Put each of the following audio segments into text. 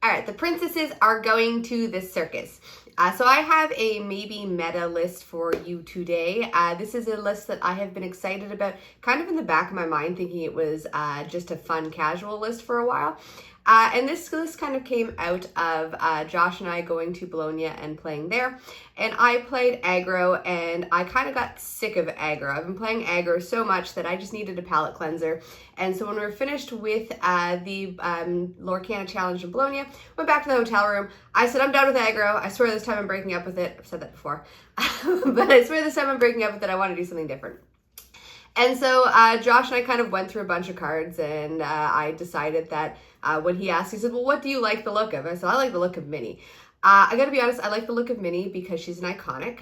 All right, the princesses are going to the circus. So I have a maybe meta list for you today. This is a list that I have been excited about, kind of in the back of my mind, thinking it was just a fun casual list for a while. And this list kind of came out of Josh and I going to Bologna and playing there. And I played Aggro, and I kind of got sick of Aggro. I've been playing Aggro so much that I just needed a palate cleanser. And so when we were finished with the Lorcana challenge in Bologna, went back to the hotel room. I said, I'm done with Aggro. I swear this time I'm breaking up with it. I've said that before. But I swear this time I'm breaking up with it. I want to do something different. And so Josh and I kind of went through a bunch of cards, and I decided that when he asked, he said, well, what do you like the look of? I said, I like the look of Minnie. I gotta be honest, I like the look of Minnie because she's an iconic,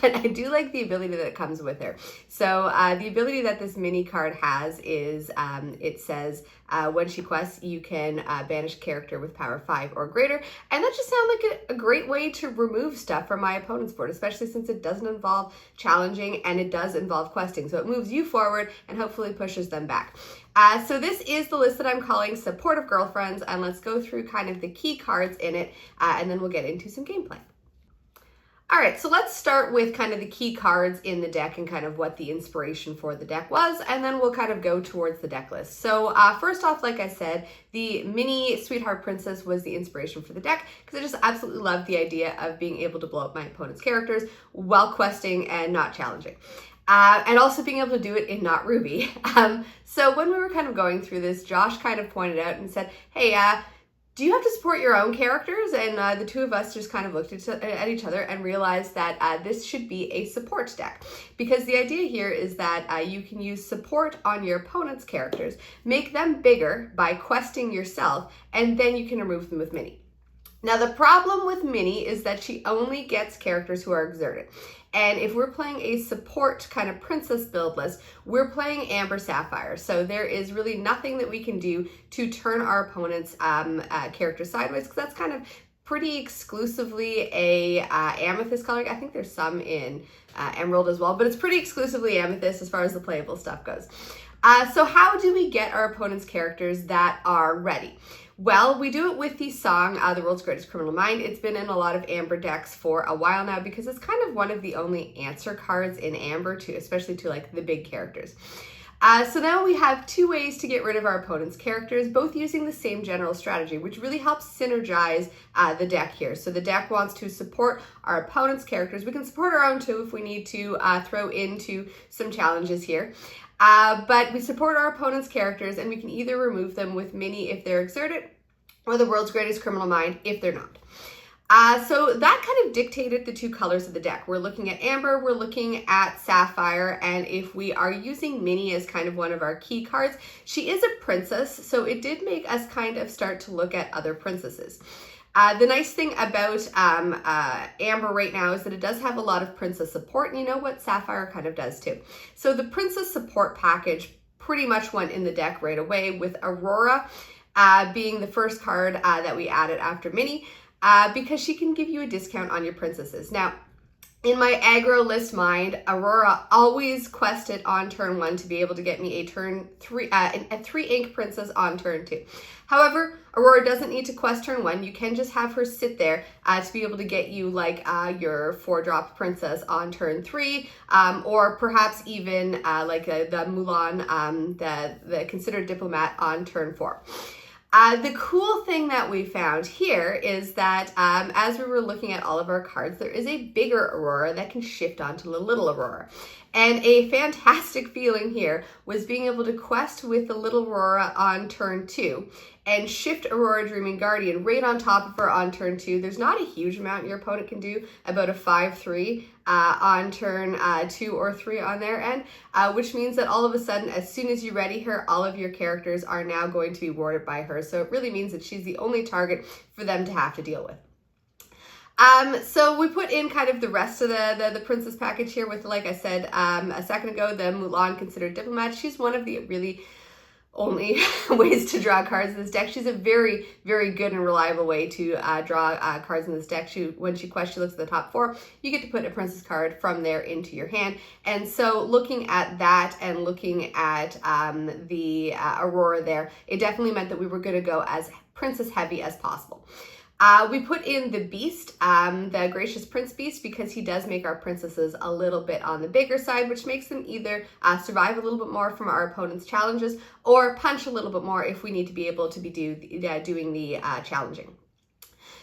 but I do like the ability that comes with her. So the ability that this Minnie card has is, it says, when she quests, you can banish a character with power 5 or greater. And that just sounds like a great way to remove stuff from my opponent's board, especially since it doesn't involve challenging and it does involve questing. So it moves you forward and hopefully pushes them back. So this is the list that I'm calling Supportive Girlfriends, and let's go through kind of the key cards in it, and then we'll get into some gameplay. All right, so let's start with kind of the key cards in the deck and kind of what the inspiration for the deck was, and then we'll kind of go towards the deck list. So first off, like I said, the Minnie Sweetheart Princess was the inspiration for the deck because I just absolutely loved the idea of being able to blow up my opponent's characters while questing and not challenging. And also being able to do it in not Ruby. So when we were kind of going through this, Josh kind of pointed out and said, hey, do you have to support your own characters? And the two of us just kind of looked at each other and realized that this should be a support deck. Because the idea here is that you can use support on your opponent's characters, make them bigger by questing yourself, and then you can remove them with Minnie. Now the problem with Minnie is that she only gets characters who are exerted. And if we're playing a support kind of princess build list, we're playing Amber Sapphire. So there is really nothing that we can do to turn our opponent's character sideways, because that's kind of pretty exclusively a amethyst color. I think there's some in emerald as well, but it's pretty exclusively amethyst as far as the playable stuff goes. So how do we get our opponent's characters that are ready? Well, we do it with the song, The World's Greatest Criminal Mind. It's been in a lot of Amber decks for a while now because it's kind of one of the only answer cards in Amber, especially to like the big characters. So now we have two ways to get rid of our opponent's characters, both using the same general strategy, which really helps synergize the deck here. So the deck wants to support our opponent's characters. We can support our own too if we need to throw into some challenges here. But we support our opponent's characters, and we can either remove them with Minnie if they're exerted, or the World's Greatest Criminal Mind if they're not. So that kind of dictated the two colors of the deck. We're looking at Amber, we're looking at Sapphire, and if we are using Minnie as kind of one of our key cards, she is a princess, so it did make us kind of start to look at other princesses. The nice thing about Amber right now is that it does have a lot of princess support, and you know what? Sapphire kind of does too. So the princess support package pretty much went in the deck right away, with Aurora being the first card that we added after Minnie, because she can give you a discount on your princesses. Now, in my aggro list mind, Aurora always quested on turn 1 to be able to get me a turn 3, a 3 ink princess on turn 2. However, Aurora doesn't need to quest turn 1. You can just have her sit there to be able to get you like your 4-drop princess on turn 3, or perhaps even like the Mulan, the Considered Diplomat on turn 4. The cool thing that we found here is that as we were looking at all of our cards, there is a bigger Aurora that can shift onto the little Aurora. And a fantastic feeling here was being able to quest with the little Aurora on turn 2 and shift Aurora Dreaming Guardian right on top of her on turn 2. There's not a huge amount your opponent can do, about a 5-3 on turn 2 or 3 on their end, which means that all of a sudden, as soon as you ready her, all of your characters are now going to be warded by her. So it really means that she's the only target for them to have to deal with. So we put in kind of the rest of the princess package here with, like I said a second ago, the Mulan Considered Diplomat. She's one of the really only ways to draw cards in this deck. She's a very, very good and reliable way to draw cards in this deck. When she quests, she looks at the top 4. You get to put a princess card from there into your hand. And so looking at that and looking at the Aurora there, it definitely meant that we were going to go as princess heavy as possible. We put in the Beast, the Gracious Prince Beast, because he does make our princesses a little bit on the bigger side, which makes them either survive a little bit more from our opponent's challenges or punch a little bit more if we need to be able to be doing the challenging.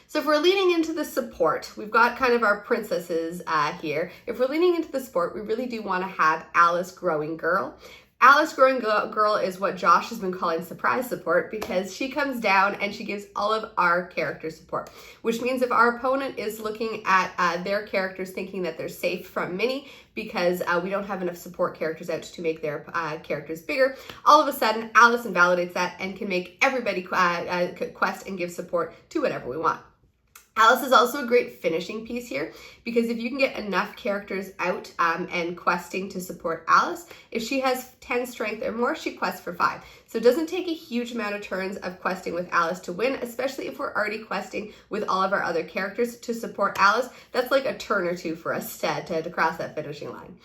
So if we're leaning into the support, we've got kind of our princesses here. If we're leaning into the support, we really do want to have Alice Growing Girl. Alice Growing Girl is what Josh has been calling surprise support, because she comes down and she gives all of our characters support, which means if our opponent is looking at their characters thinking that they're safe from Minnie because we don't have enough support characters out to make their characters bigger, all of a sudden Alice invalidates that and can make everybody quest and give support to whatever we want. Alice is also a great finishing piece here, because if you can get enough characters out and questing to support Alice, if she has 10 strength or more, she quests for 5. So it doesn't take a huge amount of turns of questing with Alice to win, especially if we're already questing with all of our other characters to support Alice. That's like a turn or two for us to cross that finishing line.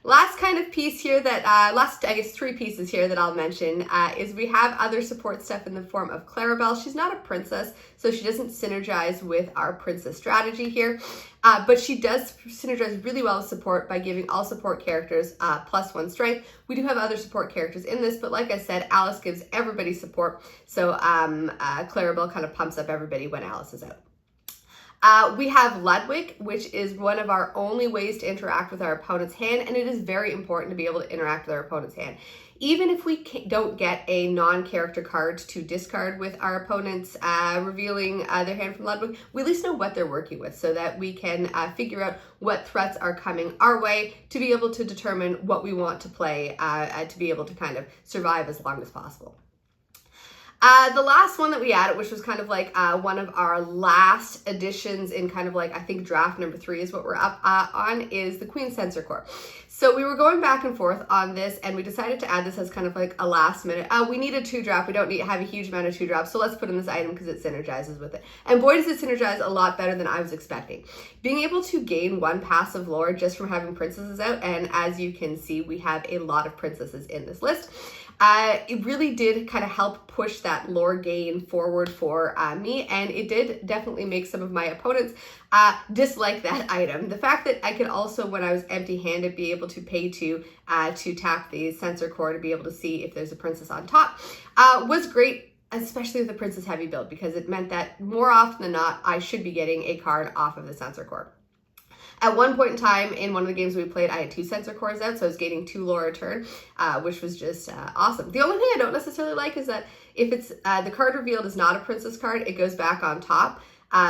Last kind of piece here that, I guess 3 pieces here that I'll mention is we have other support stuff in the form of Clarabelle. She's not a princess, so she doesn't synergize with our princess strategy here, but she does synergize really well with support by giving all support characters +1 strength. We do have other support characters in this, but like I said, Alice gives everybody support, so Clarabelle kind of pumps up everybody when Alice is out. We have Ludwig, which is one of our only ways to interact with our opponent's hand, and it is very important to be able to interact with our opponent's hand. Even if we don't get a non-character card to discard with our opponents revealing their hand from Ludwig, we at least know what they're working with, so that we can figure out what threats are coming our way to be able to determine what we want to play to be able to kind of survive as long as possible. The last one that we added, which was kind of like one of our last additions in kind of like, I think draft number 3 is what we're up on, is the Queen Sensor Core. So we were going back and forth on this, and we decided to add this as kind of like a last minute. We need a 2-drop. We don't have a huge amount of 2-drops, so let's put in this item because it synergizes with it. And boy, does it synergize a lot better than I was expecting. Being able to gain 1 passive lore just from having princesses out, and as you can see, we have a lot of princesses in this list. It really did kind of help push that lore gain forward for me, and it did definitely make some of my opponents dislike that item. The fact that I could also, when I was empty-handed, be able to pay to tap the sensor core to be able to see if there's a princess on top was great, especially with the princess heavy build, because it meant that more often than not, I should be getting a card off of the sensor core. At one point in time in one of the games we played, I had 2 sensor cores out, so I was gaining 2 lore a turn, which was just awesome. The only thing I don't necessarily like is that if it's the card revealed is not a princess card, it goes back on top,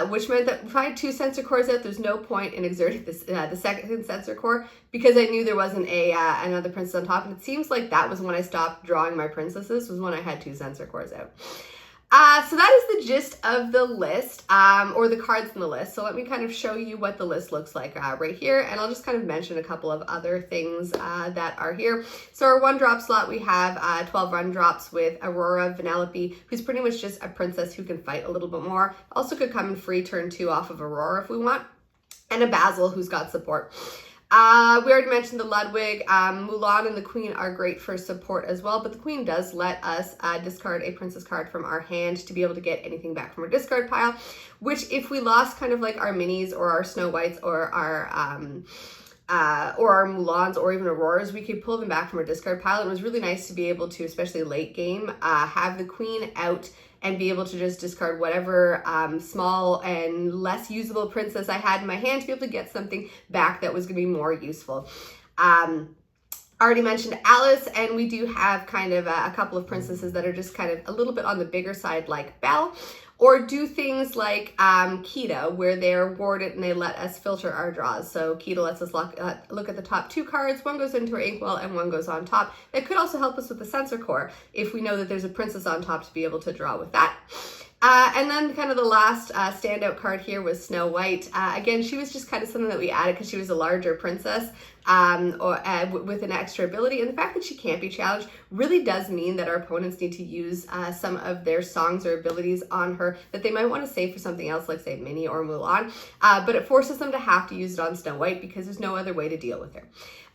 which meant that if I had 2 sensor cores out, there's no point in exerting this, the second sensor core, because I knew there wasn't another princess on top, and it seems like that was when I stopped drawing my princesses, was when I had 2 sensor cores out. So that is the gist of the list, or the cards in the list. So let me kind of show you what the list looks like right here, and I'll just kind of mention a couple of other things that are here. So our 1-drop slot, we have 12 run drops with Aurora Vanellope, who's pretty much just a princess who can fight a little bit more. Also could come in free turn 2 off of Aurora if we want, and a Basil who's got support. We already mentioned the Ludwig. Mulan and the Queen are great for support as well, but the Queen does let us discard a princess card from our hand to be able to get anything back from our discard pile, which if we lost kind of like our minis or our Snow Whites or our Mulans or even Auroras, we could pull them back from our discard pile. And it was really nice to be able to, especially late game, have the Queen out and be able to just discard whatever small and less usable princess I had in my hand to be able to get something back that was going to be more useful. Already mentioned Alice, and we do have kind of a couple of princesses that are just kind of a little bit on the bigger side, like Belle, or do things like Kita, where they're warded and they let us filter our draws. So Kita lets us look at the top 2 cards. 1 goes into our inkwell and 1 goes on top. That could also help us with the sensor core if we know that there's a princess on top to be able to draw with that. And then kind of the last standout card here was Snow White. Again, she was just kind of something that we added because she was a larger princess. with an extra ability. And the fact that she can't be challenged really does mean that our opponents need to use some of their songs or abilities on her that they might want to save for something else, like say Minnie or Mulan, but it forces them to have to use it on Snow White because there's no other way to deal with her.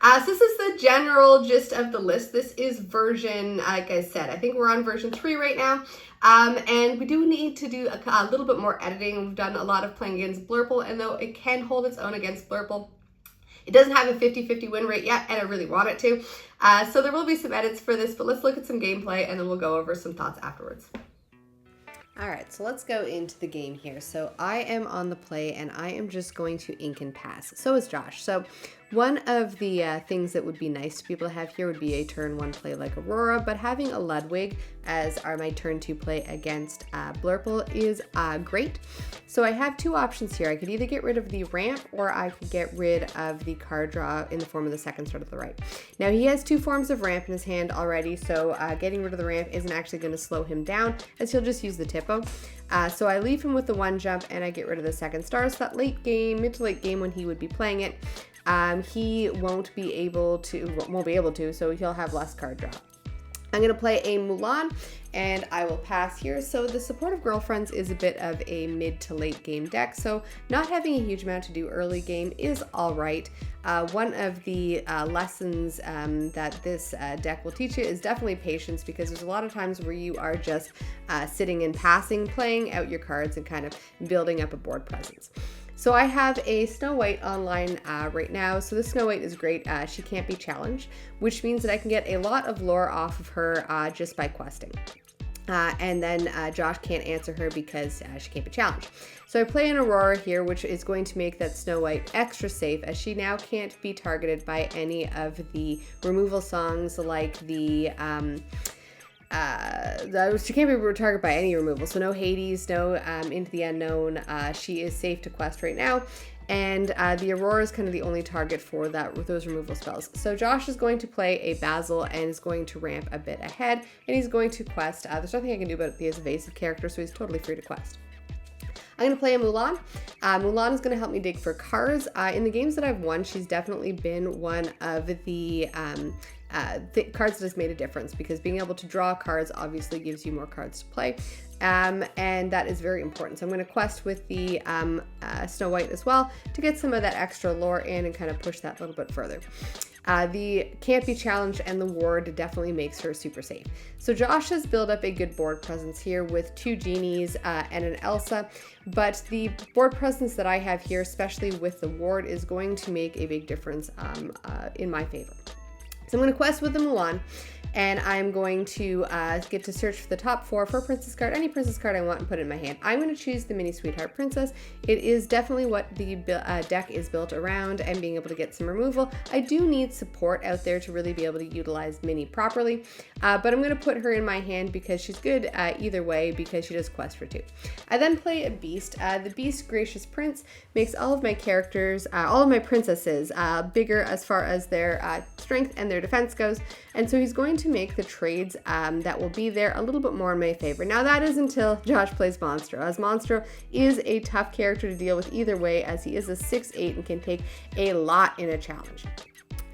So this is the general gist of the list. This is version, like I said, I think we're on version 3 right now. And we do need to do a little bit more editing. We've done a lot of playing against Blurple, and though it can hold its own against Blurple, it doesn't have a 50-50 win rate yet, and I really want it to. So there will be some edits for this, but let's look at some gameplay, and then we'll go over some thoughts afterwards. All right, so let's go into the game here. So I am on the play, and I am just going to ink and pass. So is Josh. So one of the things that would be nice to be able to have here would be a turn 1 play like Aurora, but having a Ludwig as my turn 2 play against Blurple is great. So I have two options here. I could either get rid of the ramp, or I could get rid of the card draw in the form of the second star to the right. Now he has two forms of ramp in his hand already, so getting rid of the ramp isn't actually going to slow him down, as he'll just use the Tippo. So I leave him with the 1 jump, and I get rid of the second star. So that late game, mid to late game when he would be playing it, he won't be able to, so he'll have less card draw. I'm going to play a Mulan, and I will pass here. So the Supportive Girlfriends is a bit of a mid to late game deck, so not having a huge amount to do early game is all right. One of the lessons that this deck will teach you is definitely patience, because there's a lot of times where you are just sitting and passing, playing out your cards and kind of building up a board presence. So I have a Snow White online right now. So this Snow White is great. She can't be challenged, which means that I can get a lot of lore off of her just by questing. And then Josh can't answer her because she can't be challenged. So I play an Aurora here, which is going to make that Snow White extra safe, as she now can't be targeted by any of the removal songs like the... she can't be targeted by any removal, so no Hades, no Into the Unknown. She is safe to quest right now, and the Aurora is kind of the only target for those removal spells. So Josh is going to play a Basil and is going to ramp a bit ahead, and he's going to quest. There's nothing I can do about it. He is evasive character, so he's totally free to quest. I'm going to play a Mulan. Mulan is going to help me dig for cards. In the games that I've won, she's definitely been one of the cards that has made a difference, because being able to draw cards obviously gives you more cards to play, and that is very important. So I'm going to quest with the Snow White as well to get some of that extra lore in and kind of push that a little bit further. The can't be challenged and the ward definitely makes her super safe. So Josh has built up a good board presence here with 2 genies and an Elsa, but the board presence that I have here, especially with the ward, is going to make a big difference in my favor. So I'm going to quest with the Mulan, and I'm going to get to search for the top 4 for a princess card, any princess card I want, and put it in my hand. I'm going to choose the Mini Sweetheart Princess. It is definitely what the deck is built around, and being able to get some removal. I do need support out there to really be able to utilize Mini properly, but I'm going to put her in my hand because she's good either way, because she does quest for 2. I then play a Beast. The Beast Gracious Prince makes all of my characters, all of my princesses, bigger as far as their strength and their defense goes, and so he's going to make the trades that will be there a little bit more in my favor. Now that is until Josh plays Monstro, as Monstro is a tough character to deal with either way, as he is a 6'8" and can take a lot in a challenge.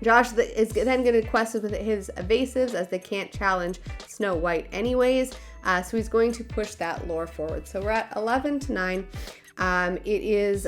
Josh is then going to quest with his evasives, as they can't challenge Snow White anyways, so he's going to push that lore forward. So we're at 11 to 9. It is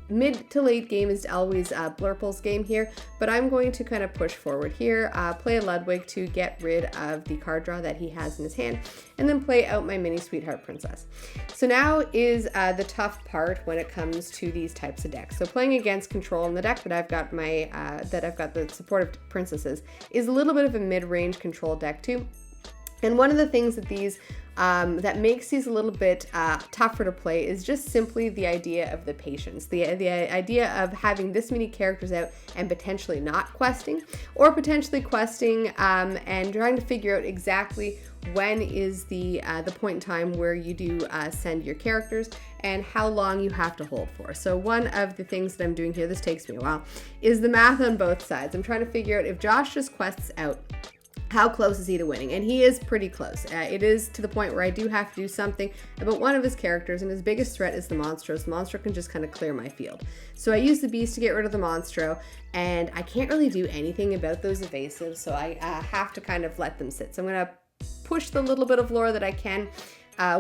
mid to late game is always Blurple's game here, but I'm going to kind of push forward here, play a Ludwig to get rid of the card draw that he has in his hand, and then play out my Mini Sweetheart Princess. So now is the tough part when it comes to these types of decks. So playing against Control in the deck that I've got the Supportive Princesses is a little bit of a mid-range Control deck too. And one of the things that these that makes these a little bit tougher to play is just simply the idea of the patience, the idea of having this many characters out and potentially not questing, or potentially questing and trying to figure out exactly when is the point in time where you do send your characters and how long you have to hold for. So one of the things that I'm doing here, this takes me a while, is the math on both sides. I'm trying to figure out if Josh just quests out, how close is he to winning? And he is pretty close. It is to the point where I do have to do something about one of his characters, and his biggest threat is the Monstro. The Monstro can just kind of clear my field. So I use the Beast to get rid of the Monstro, and I can't really do anything about those evasives, so I have to kind of let them sit. So I'm going to push the little bit of lore that I can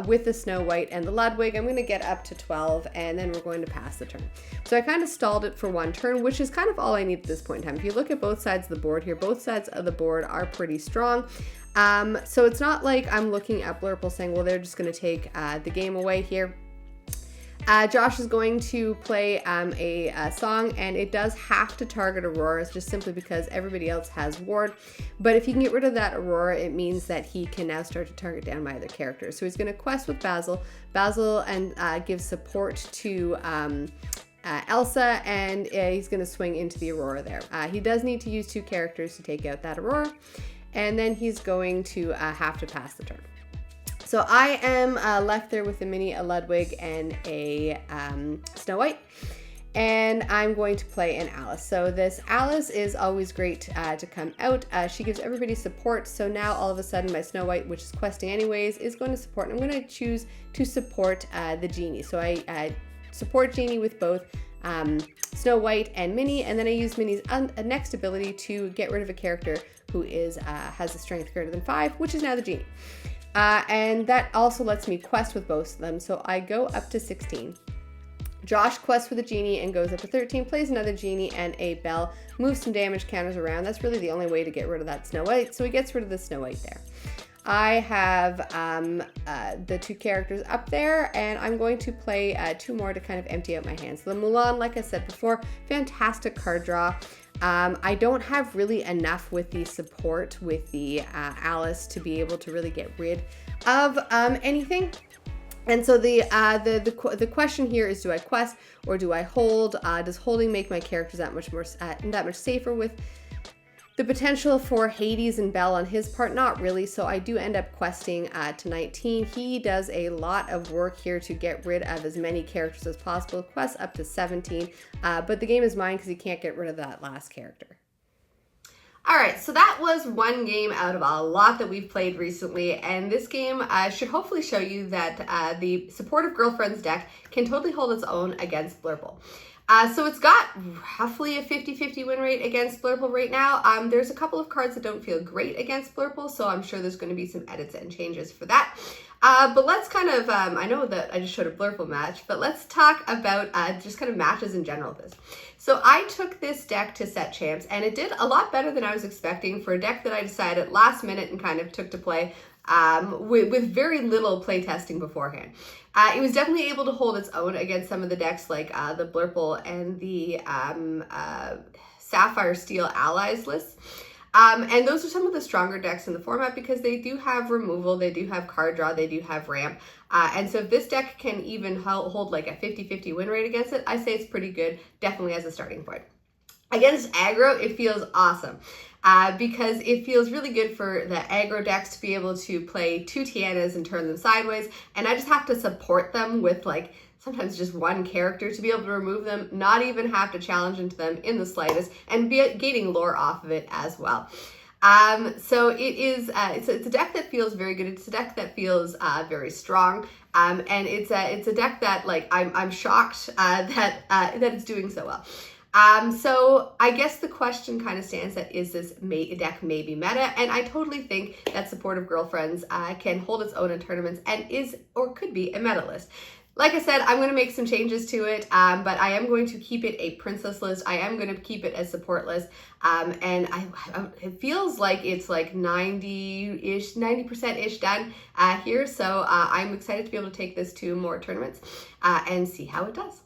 with the Snow White and the Ludwig. I'm going to get up to 12, and then we're going to pass the turn. So I kind of stalled it for one turn, which is kind of all I need at this point in time. If you look at both sides of the board here, both sides of the board are pretty strong. So it's not like I'm looking at Blurple saying, well, they're just going to take the game away here. Josh is going to play a song, and it does have to target Auroras just simply because everybody else has ward. But if he can get rid of that Aurora, it means that he can now start to target down my other characters. So he's going to quest with Basil. Basil and gives support to Elsa, and he's going to swing into the Aurora there. He does need to use 2 characters to take out that Aurora, and then he's going to have to pass the turn. So I am left there with a mini, a Ludwig, and a Snow White. And I'm going to play an Alice. So this Alice is always great to come out. She gives everybody support. So now all of a sudden my Snow White, which is questing anyways, is going to support. I'm going to choose to support the Genie. So I support Genie with both Snow White and Minnie. And then I use Minnie's next ability to get rid of a character who is has a strength greater than 5, which is now the Genie. And that also lets me quest with both of them. So I go up to 16. Josh quests with a Genie and goes up to 13, plays another Genie and a Belle, moves some damage counters around. That's really the only way to get rid of that Snow White. So he gets rid of the Snow White there. I have the 2 characters up there, and I'm going to play 2 more to kind of empty out my hands. So the Mulan, like I said before, fantastic card draw. I don't have really enough with the support with the Alice to be able to really get rid of anything. And so the question here is, do I quest or do I hold? Does holding make my characters that much safer with the potential for Hades and Belle on his part? Not really. So I do end up questing to 19. He does a lot of work here to get rid of as many characters as possible. Quest up to 17, but the game is mine because he can't get rid of that last character. All right, so that was one game out of a lot that we've played recently, and this game should hopefully show you that the Supportive Girlfriends deck can totally hold its own against Blurple. So it's got roughly a 50-50 win rate against Blurple right now. There's a couple of cards that don't feel great against Blurple, so I'm sure there's going to be some edits and changes for that. But let's kind of, I know that I just showed a Blurple match, but let's talk about just kind of matches in general with this. So I took this deck to set champs, and it did a lot better than I was expecting for a deck that I decided last minute and kind of took to play with very little play testing beforehand. It was definitely able to hold its own against some of the decks like the Blurple and the Sapphire Steel Allies lists. And those are some of the stronger decks in the format because they do have removal, they do have card draw, they do have ramp. And so if this deck can even hold like a 50-50 win rate against it, I say it's pretty good, definitely as a starting point. Against aggro, it feels awesome because it feels really good for the aggro decks to be able to play 2 Tianas and turn them sideways. And I just have to support them with like sometimes just one character to be able to remove them, not even have to challenge into them in the slightest, and be gaining lore off of it as well. So it is, it's a deck that feels very good. It's a deck that feels very strong. And it's a deck that like, I'm shocked that it's doing so well. So I guess the question kind of stands that is this deck maybe meta? And I totally think that Supportive Girlfriends can hold its own in tournaments and is or could be a meta list. Like I said, I'm going to make some changes to it, but I am going to keep it a princess list. I am going to keep it as support list, and it feels like it's like 90%-ish done here. So I'm excited to be able to take this to more tournaments and see how it does.